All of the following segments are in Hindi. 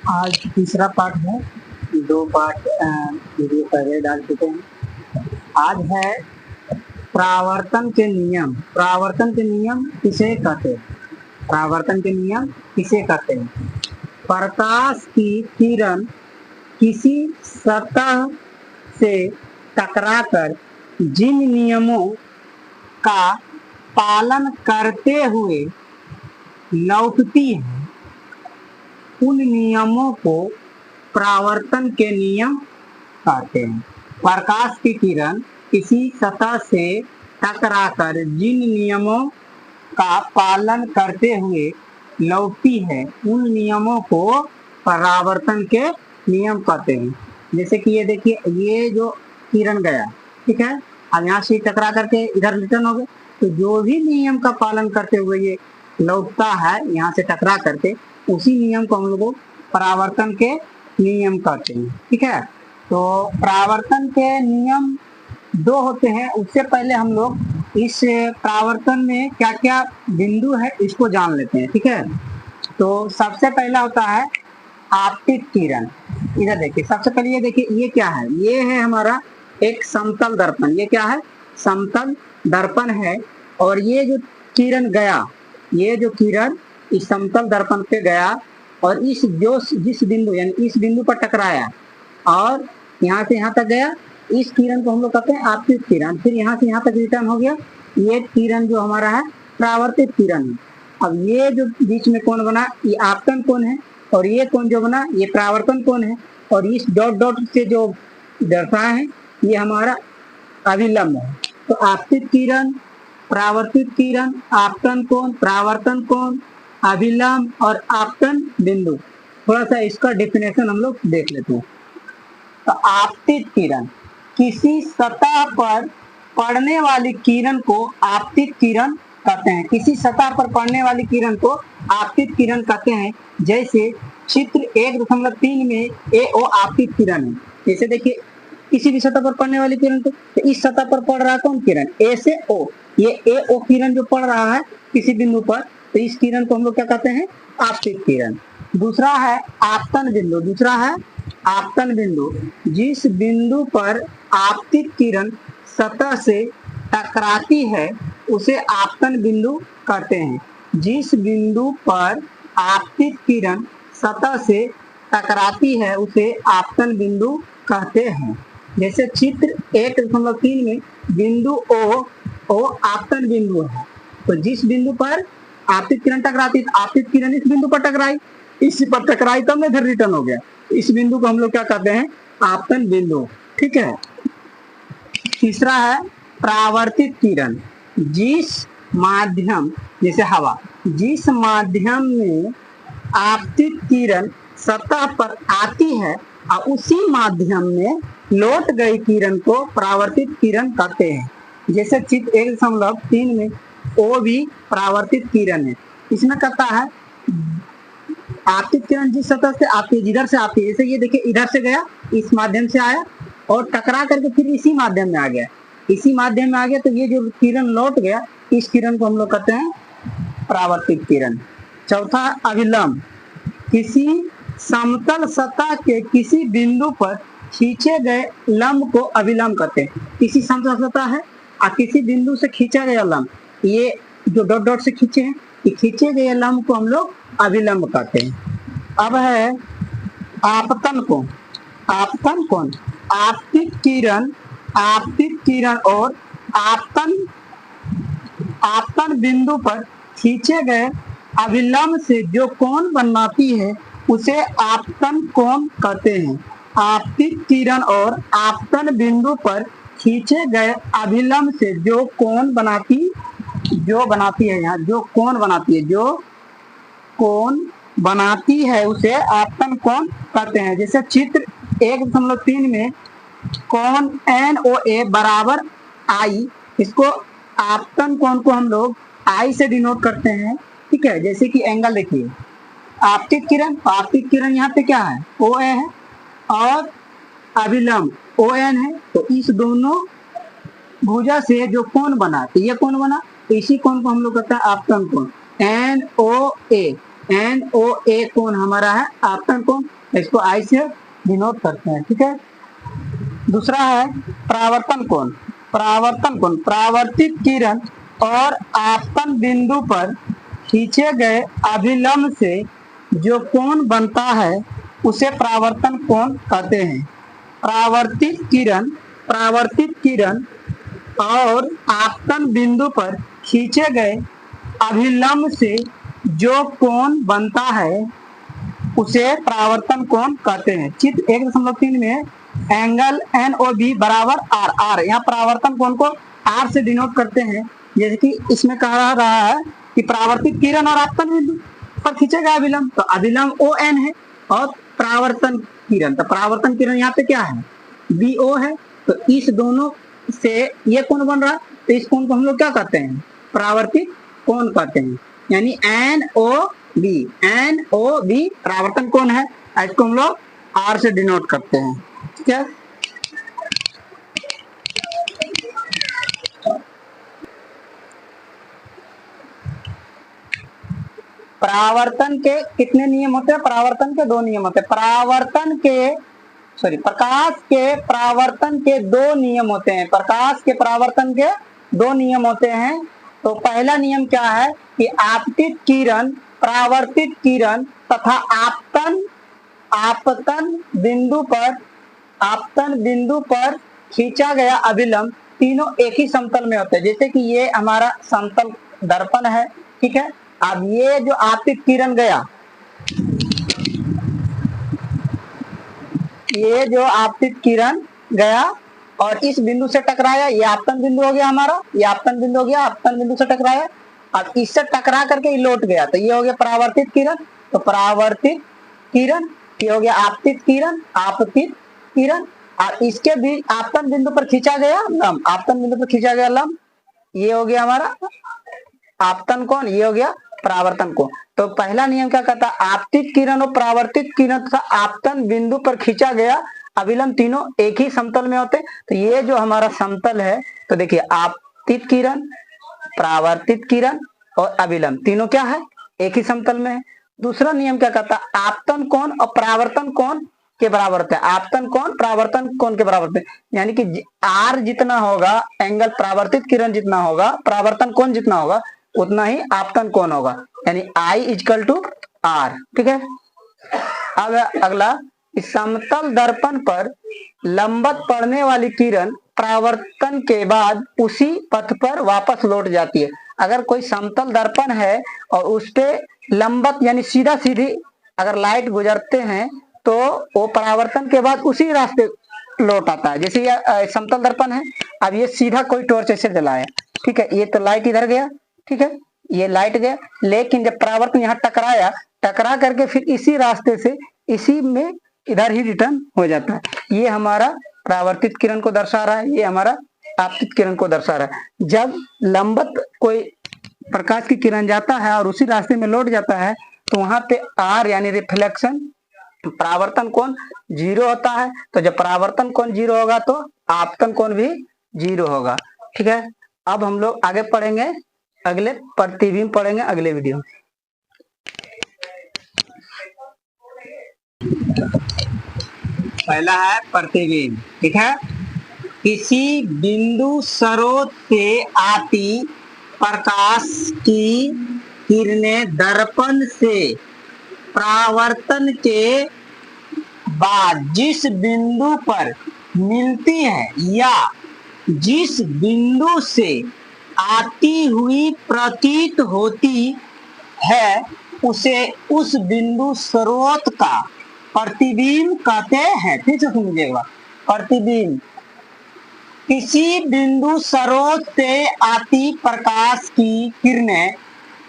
आज तीसरा पार्ट है। दो पार्ट वीडियो पहले डाल चुके हैं। आज है परावर्तन के नियम। परावर्तन के नियम किसे कहते हैं? परावर्तन के नियम किसे कहते हैं? प्रकाश की किरण किसी सतह से टकराकर जिन नियमों का पालन करते हुए लौटती है, उन नियमों को परावर्तन के नियम कहते हैं। प्रकाश की किरण किसी सतह से टकराकर जिन नियमों का पालन करते हुए लौटती है, उन नियमों को परावर्तन के नियम कहते हैं। जैसे कि ये देखिए, ये जो किरण गया, ठीक है, अब यहाँ से टकरा करके इधर रिटर्न हो गए, तो जो भी नियम का पालन करते हुए ये लौटता है यहाँ से टकरा करके, उसी नियम को हम लोग परावर्तन के नियम कहते हैं। ठीक है, तो परावर्तन के नियम दो होते हैं। उससे पहले हम लोग इस परावर्तन में क्या क्या बिंदु है इसको जान लेते हैं। ठीक है, तो सबसे पहला होता है आपतित किरण। इधर देखिए, सबसे पहले ये देखिए, ये क्या है? ये है हमारा एक समतल दर्पण। ये क्या है? समतल दर्पण है। और ये जो किरण गया, ये जो किरण इस समतल दर्पण पे गया और जिस बिंदु यानी इस बिंदु पर टकराया और यहाँ से यहाँ तक गया, इस किरण को हम लोग कहते हैं आपतित किरण। फिर यहाँ से यहाँ तक रिटर्न हो गया, ये किरण जो हमारा है परावर्तित किरण है। अब ये जो बीच में कोण बना, ये आपतन कोण है, और ये कोण जो बना ये परावर्तन कोण है। और इस डॉट डॉट से जो दर्शाया है ये हमारा अभिलंब है। तो आपतित किरण, परावर्तित किरण, आपतन कोण, परावर्तन कोण, अभिलंब और आपतन बिंदु। थोड़ा सा इसका डेफिनेशन हम लोग देख लेते हैं। तो आपतित किरण, किसी सतह पर पड़ने वाली किरण को आपतित किरण कहते हैं। किसी सतह पर पड़ने वाली किरण को आपतित किरण कहते हैं। जैसे चित्र 1.3 में AO आपतित किरण है। जैसे देखिए, किसी भी सतह पर पड़ने वाली किरण को, तो इस सतह पर पड़ रहा है कौन किरण? A से O। ये AO किरण जो पड़ रहा है किसी बिंदु पर, तो इस किरण को हम लोग क्या कहते हैं? आपतित किरण। दूसरा है आपतन बिंदु। दूसरा है आपतन बिंदु। जिस बिंदु पर आपतित किरण सतह से टकराती है उसे आपतन बिंदु कहते हैं। जिस बिंदु पर आपतित किरण सतह से टकराती है उसे आपतन बिंदु कहते हैं। जैसे चित्र 1.3 में बिंदु O आपतन बिंदु है। तो जिस बिंदु पर आपतित किरण टकराती, आपतित किरण इस बिंदु पर टकराई, इस पर टकराई तब में इधर रिटर्न हो गया, इस बिंदु को हम लोग क्या कहते हैं? आपतन बिंदु। ठीक है। तीसरा है परावर्तित किरण। जिस माध्यम, जैसे हवा, जिस माध्यम में आपतित किरण सतह पर आती है और उसी माध्यम में लौट गई किरण को परावर्तित किरण कहते हैं। जैसे चित्र 1.3 में O भी परावर्तित किरण है। इसमें कहता है आपतित किरण जिस सतह से आती है, जिधर से आती है, जैसे ये देखिए, इधर से गया, इस माध्यम से आया और टकरा करके फिर इसी माध्यम में आ गया, इसी माध्यम में आ गया, तो ये जो किरण लौट गया, इस किरण को हम लोग कहते हैं परावर्तित किरण। चौथा अभिलंब। किसी समतल सतह के किसी बिंदु पर खींचे गए लंब को अभिलंब कहते हैं। किसी समतल सतह है और किसी बिंदु से खींचा गया लंब, ये जो डॉट डॉट से खींचे हैं, ये खींचे गए लंब को हम लोग अभिलंब कहते हैं। अब है आपतन कोण। आपतन कोण, आपतित किरण और आपतन बिंदु पर खींचे गए अभिलंब से जो कोण बनाती है उसे आपतन कोण कहते हैं। आपतित किरण और आपतन बिंदु पर खींचे गए अभिलंब से जो कोण बनाती है, यहाँ जो कोण बनाती है उसे आपतन कोण कहते हैं। जैसे चित्र 1.3 में कोण NOA बराबर I, इसको आपतन कोण को हम लोग I से डिनोट करते हैं। ठीक है, जैसे कि एंगल देखिए, आपतित किरण यहाँ पे क्या है? OA है और अभिलंब ON है। तो इस दोनों भुजा से जो कोण बना, तो ये कोण बना, तो इसी कोण को हम लोग कहते हैं आपतन कोण NOA। NOA कोण हमारा है आपतन कोण, इसको आई से डिनोट करते हैं, ठीक है। दूसरा है परावर्तन कोण। परावर्तन कोण परावर्तित किरण और आपतन बिंदु पर खींचे गए अभिलंब से जो कोण बनता है उसे परावर्तन कोण कहते हैं। परावर्तित किरण और आपतन बिंदु पर खींचे गए अभिलंब से जो कोण बनता है उसे परावर्तन कोण कहते हैं। चित्र 1.3 में एंगल NOB बराबर R। यहाँ परावर्तन कोण को R से डिनोट करते हैं। जैसे कि इसमें कहा रहा है कि परावर्तित किरण और आपतन बिंदु पर खींचेगा अभिलंब, तो अभिलंब ON है और परावर्तन किरण, तो परावर्तन किरण यहाँ पे क्या है BO है। तो इस दोनों से ये कोण बन रहा है, तो इस कोण को हम लोग क्या कहते हैं परावर्तित कोण कहते हैं, यानी NOB परावर्तन कोण है, इसको हम लोग R से डिनोट करते हैं, ठीक है। परावर्तन के कितने नियम होते हैं, परावर्तन के 2 नियम होते हैं। प्रकाश के परावर्तन के 2 नियम होते हैं। प्रकाश के परावर्तन के 2 नियम होते हैं। तो पहला नियम क्या है कि आपतित किरण, परावर्तित किरण तथा आपतन बिंदु पर खींचा गया अभिलंब तीनों एक ही समतल में होते हैं। जैसे कि ये हमारा समतल दर्पण है, ठीक है। अब ये जो आपतित किरण गया, ये जो आपतित किरण गया और इस बिंदु से टकराया, ये आपतन बिंदु हो गया हमारा, ये आपतन बिंदु हो गया, आपतन बिंदु से टकराया, अब इससे टकरा करके ये लौट गया, तो ये हो गया परावर्तित किरण। तो परावर्तित किरण, ये हो गया आपतित किरण, और इसके भी आपतन बिंदु पर खींचा गया लंब, आपतन बिंदु पर खींचा गया लंब, ये हो गया हमारा आपतन कोण, ये हो गया परावर्तन कोण। तो पहला नियम क्या कहता है, आपतित किरण और परावर्तित किरण तथा आपतन बिंदु पर खींचा गया अभिलंब तीनों एक ही समतल में होते। तो ये जो हमारा समतल है, तो देखिए आपतित किरण, परावर्तित किरण और अभिलंब तीनों क्या है एक ही समतल में है। दूसरा नियम क्या कहता है, आपतन कोण और परावर्तन कोण के बराबर होता है। आपतन कोण परावर्तन कोण के बराबर होते हैं, यानी कि R जितना होगा एंगल परावर्तित किरण जितना होगा, परावर्तन कोण जितना होगा उतना ही आपतन कोण होगा, यानी I = R, ठीक है। अब अगला, इस समतल दर्पण पर लंबवत पड़ने वाली किरण परावर्तन के बाद उसी पथ पर वापस लौट जाती है। अगर कोई समतल दर्पण है और उस पे लंबवत यानी सीधा सीधी अगर लाइट गुजरते हैं तो वो परावर्तन के बाद उसी रास्ते लौट आता है। जैसे ये समतल दर्पण है, अब ये सीधा कोई टॉर्च ऐसे जलाया, ठीक है, ये तो लाइट इधर गया, ठीक है, ये लाइट गया, लेकिन जब परावर्तन यहाँ टकरा करके फिर इसी रास्ते से इसी में इधर ही रिटर्न हो जाता है। ये हमारा परावर्तित किरण को दर्शा रहा है, ये हमारा आपतित किरण को दर्शा रहा है। जब लंबवत कोई प्रकाश की किरण जाता है और उसी रास्ते में लौट जाता है तो वहां पे R यानी रिफ्लेक्शन, परावर्तन कोण 0 होता है। तो जब परावर्तन कोण 0 होगा तो आपतन कोण भी 0 होगा, ठीक है। अब हम लोग आगे पढ़ेंगे, अगले प्रतिबिंब पढ़ेंगे अगले वीडियो में। पहला है प्रतिबिंब, ठीक है। किसी बिंदु स्रोत से आती प्रकाश की किरणें दर्पण से परावर्तन के बाद जिस बिंदु पर मिलती है या जिस बिंदु से आती हुई प्रतीत होती है उसे उस बिंदु स्रोत का प्रतिबिंब कहते हैं। फिर से समझिएगा, प्रतिबिंब किसी बिंदु स्रोत से आती प्रकाश की किरणें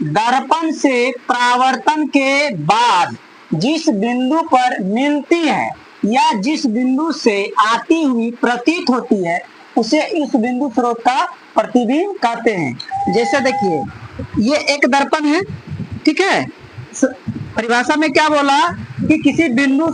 दर्पण से परावर्तन के बाद जिस बिंदु पर मिलती है या जिस बिंदु से आती हुई प्रतीत होती है उसे इस बिंदु स्रोत का प्रतिबिंब कहते हैं। जैसे देखिए, ये एक दर्पण है, ठीक है। परिभाषा में क्या बोला कि किसी बिंदु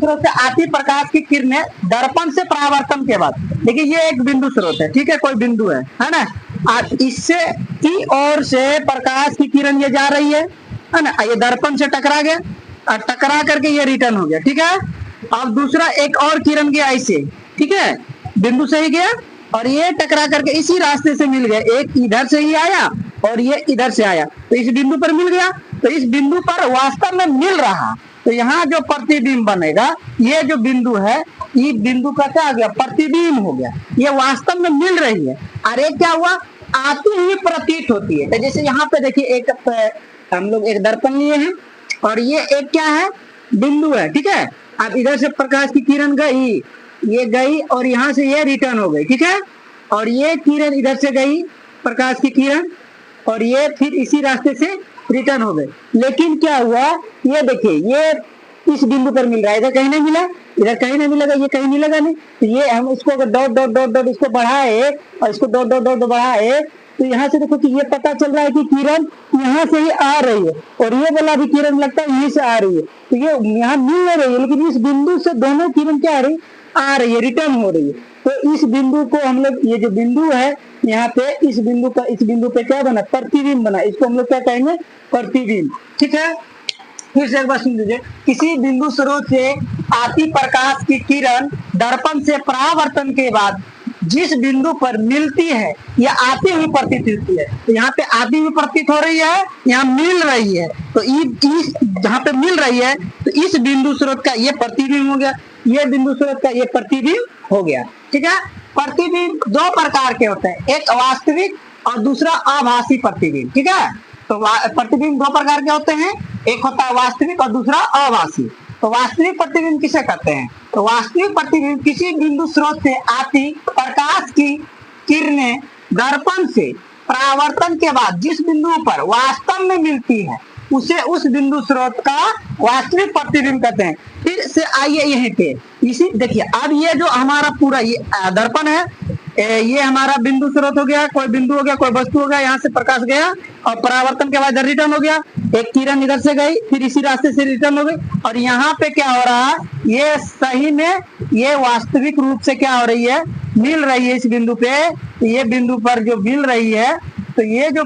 स्रोत से आती प्रकाश की किरणें दर्पण से परावर्तन के बाद, देखिए ये एक बिंदु स्रोत है, ठीक है, कोई बिंदु है ना। और इससे की ओर से प्रकाश की किरण ये जा रही है ना, ये दर्पण से टकरा गया और टकरा करके ये रिटर्न हो गया, ठीक है। अब दूसरा एक और किरण गया ऐसे, ठीक है, बिंदु से ही गया और ये टकरा करके इसी रास्ते से मिल गया, एक इधर से ही आया और ये इधर से आया, तो इस बिंदु पर मिल गया। तो इस बिंदु पर वास्तव में मिल रहा, तो यहाँ जो प्रतिबिंब बनेगा, ये जो बिंदु है, ये बिंदु का क्या हो गया, प्रतिबिंब हो गया, ये वास्तव में मिल रही है। अरे क्या हुआ, आती हुई प्रतीत होती है। तो जैसे यहाँ पे देखिए, एक हम लोग एक दर्पण लिए हैं और ये एक क्या है, बिंदु है, ठीक है। अब इधर से प्रकाश की किरण गई, ये गई और यहाँ से ये रिटर्न हो गई, ठीक है। और ये किरण इधर से गई, प्रकाश की किरण, और ये फिर इसी रास्ते से रिटर्न हो गए। लेकिन क्या हुआ, ये देखिए, ये इस बिंदु पर मिल रहा है, इधर कहीं नहीं मिला, इधर कहीं नहीं मिलेगा, ये कहीं नहीं लगा नहीं। तो ये हम इसको अगर डॉट डॉट डॉट डॉट इसको बढ़ाए और इसको डॉट डॉट डॉट बढ़ाए, तो यहाँ से देखो कि ये पता चल रहा है कि किरण यहाँ से ही आ रही है और ये वाला भी किरण लगता है यहीं से आ रही है। तो ये यहाँ मिल नहीं रही है, लेकिन इस बिंदु से दोनों किरण क्या आ रही है, रिटर्न हो रही है। तो इस बिंदु को हम लोग, ये जो बिंदु है यहाँ पे, इस बिंदु का, इस बिंदु पे क्या बना, प्रतिबिंब बना, इसको हम लोग क्या कहेंगे, प्रतिबिंब, ठीक है। फिर से एक बार सुन लीजिए, किसी बिंदु स्रोत से आती प्रकाश की किरण दर्पण से परावर्तन के बाद जिस बिंदु पर मिलती है, यह आती हुई प्रतीत होती है। तो यहाँ पे आती हुई प्रतीत हो रही है, यहाँ मिल रही है, तो इस जहाँ पे मिल रही है, तो इस बिंदु स्रोत का ये प्रतिबिंब हो गया, ये बिंदु स्रोत का ये प्रतिबिंब हो गया, ठीक है। प्रतिबिंब दो प्रकार के होते हैं, एक वास्तविक और दूसरा आभासी प्रतिबिंब, ठीक है। तो प्रतिबिंब दो प्रकार के होते हैं, एक होता है वास्तविक और दूसरा आभासी। तो वास्तविक प्रतिबिंब किसे कहते हैं, तो वास्तविक प्रतिबिंब किसी बिंदु स्रोत से आती प्रकाश की किरणें दर्पण से परावर्तन के बाद जिस बिंदु पर वास्तव में मिलती है, उसे उस बिंदु स्रोत का वास्तविक प्रतिबिंब कहते हैं। फिर से आइए यहीं पे, इसी देखिए, अब ये जो हमारा पूरा ये दर्पण है, ये हमारा बिंदु स्रोत हो गया, कोई बिंदु हो गया, कोई वस्तु हो गया, यहाँ से प्रकाश गया और परावर्तन के बाद रिटर्न हो गया, एक किरण इधर से गई, फिर इसी रास्ते से रिटर्न हो गई, और यहाँ पे क्या हो रहा है, ये सही में ये वास्तविक रूप से क्या हो रही है, मिल रही है इस बिंदु पे। ये बिंदु पर जो मिल रही है, तो ये जो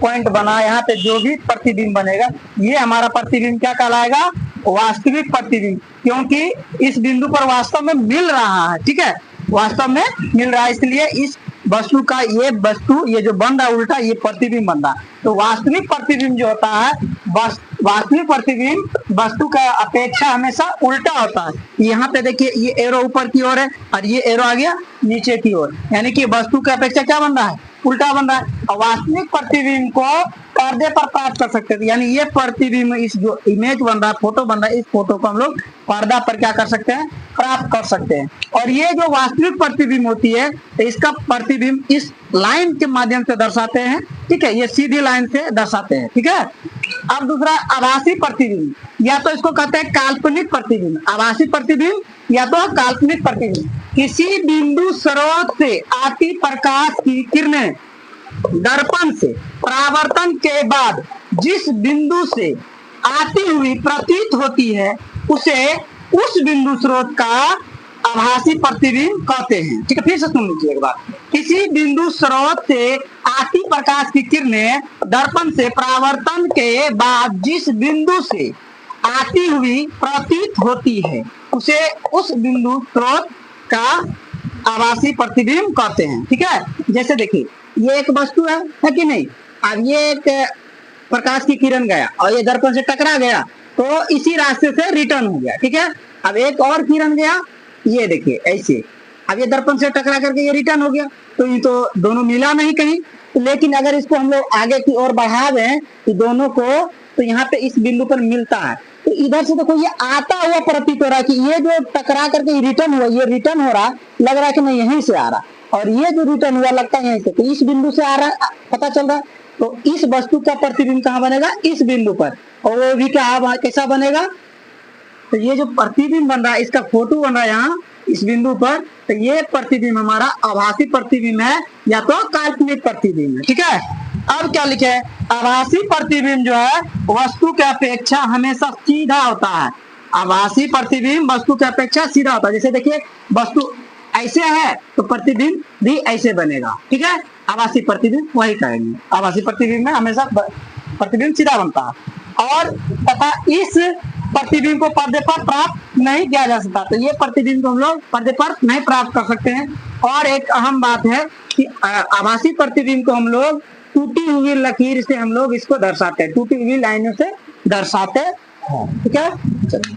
पॉइंट बना, यहाँ पे जो भी प्रतिबिंब बनेगा, ये हमारा प्रतिबिंब क्या कहलाएगा, वास्तविक प्रतिबिंब, क्योंकि इस बिंदु पर वास्तव में मिल रहा है, ठीक है, वास्तव में मिल रहा है, इसलिए इस वस्तु का ये वस्तु, ये जो बन रहा है उल्टा, ये प्रतिबिंब बन रहा है। तो वास्तविक प्रतिबिंब जो होता है, वास्तविक प्रतिबिंब वस्तु का अपेक्षा हमेशा उल्टा होता है। यहाँ पे देखिए, ये एरो ऊपर की ओर है और ये एरो आ गया नीचे की ओर, यानी कि वस्तु का अपेक्षा क्या बन रहा है, उल्टा बन रहा है। और वास्तविक प्रतिबिंब को पर्दे पर प्राप्त कर सकते थे, यानी ये प्रतिबिंब, इस जो इमेज बन रहा है, फोटो बन रहा है, इस फोटो को हम लोग पर्दा पर क्या कर सकते हैं, प्राप्त कर सकते हैं। और ये जो वास्तविक प्रतिबिंब होती है, तो इसका प्रतिबिंब इस लाइन के माध्यम से दर्शाते हैं, ठीक है, ये सीधी लाइन से दर्शाते हैं, ठीक है। अब दूसरा आभासी प्रतिबिंब, या तो इसको कहते हैं काल्पनिक प्रतिबिंब, आभासी प्रतिबिंब या तो काल्पनिक प्रतिबिंब। किसी बिंदु स्रोत से आती प्रकाश की किरणें दर्पण से परावर्तन के बाद जिस बिंदु से आती हुई प्रतीत होती है, उसे उस बिंदु स्रोत का आभासी प्रतिबिंब कहते हैं, ठीक है। फिर से सुन लीजिए एक बार, किसी बिंदु स्रोत से आती प्रकाश की किरणें दर्पण से परावर्तन के बाद जिस बिंदु से आती हुई प्रतीत होती है, उसे उस बिंदु स्रोत का आभासी प्रतिबिंब कहते हैं, ठीक है। जैसे देखिए, ये एक वस्तु है कि नहीं, अब ये एक प्रकाश की किरण गया और ये दर्पण से टकरा गया, तो इसी रास्ते से रिटर्न हो गया, ठीक है। अब एक और किरण गया, ये देखिए ऐसे, अब ये दर्पण से टकरा करके ये रिटर्न हो गया, तो ये तो दोनों मिला नहीं कहीं। लेकिन अगर इसको हम लोग आगे की ओर बढ़ा दें तो दोनों को, तो यहाँ पे इस बिंदु पर मिलता है, तो इधर से देखो ये आता हुआ प्रतीत हो रहा है कि ये जो टकरा करके रिटर्न हुआ, ये रिटर्न हो रहा, लग रहा है कि नहीं यहीं से आ रहा, और ये जो रिटर्न हुआ लगता है यहीं से, तो इस बिंदु से आ रहा है, पता चल रहा है। तो इस वस्तु का प्रतिबिंब कहाँ बनेगा, इस बिंदु पर, और वो भी क्या कैसा बनेगा, तो ये जो प्रतिबिंब बन रहा है, इसका फोटो बन रहा है यहाँ इस बिंदु पर, तो ये प्रतिबिंब हमारा आभासी प्रतिबिंब है या तो काल्पनिक प्रतिबिंब है, ठीक है। अब क्या लिखे है, आभासी प्रतिबिंब जो है वस्तु के अपेक्षा हमेशा सीधा होता है। आभासी प्रतिबिंब वस्तु के अपेक्षा सीधा होता है। जैसे देखिए, वस्तु ऐसे है तो प्रतिबिंब भी ऐसे बनेगा, ठीक है। आभासी प्रतिबिंब वही कहेंगे। आभासी प्रतिबिंब में हमेशा प्रतिबिंब सीधा बनता है और तथा इस प्रतिबिंब को पर्दे पर प्राप्त नहीं किया जा सकता, तो ये प्रतिबिंब को हम लोग पर्दे पर नहीं प्राप्त कर सकते हैं। और एक अहम बात है कि आभासी प्रतिबिंब को हम लोग टूटी हुई लकीर से हम लोग इसको दर्शाते हैं, टूटी हुई लाइनों से दर्शाते हैं। ठीक है, चलिए।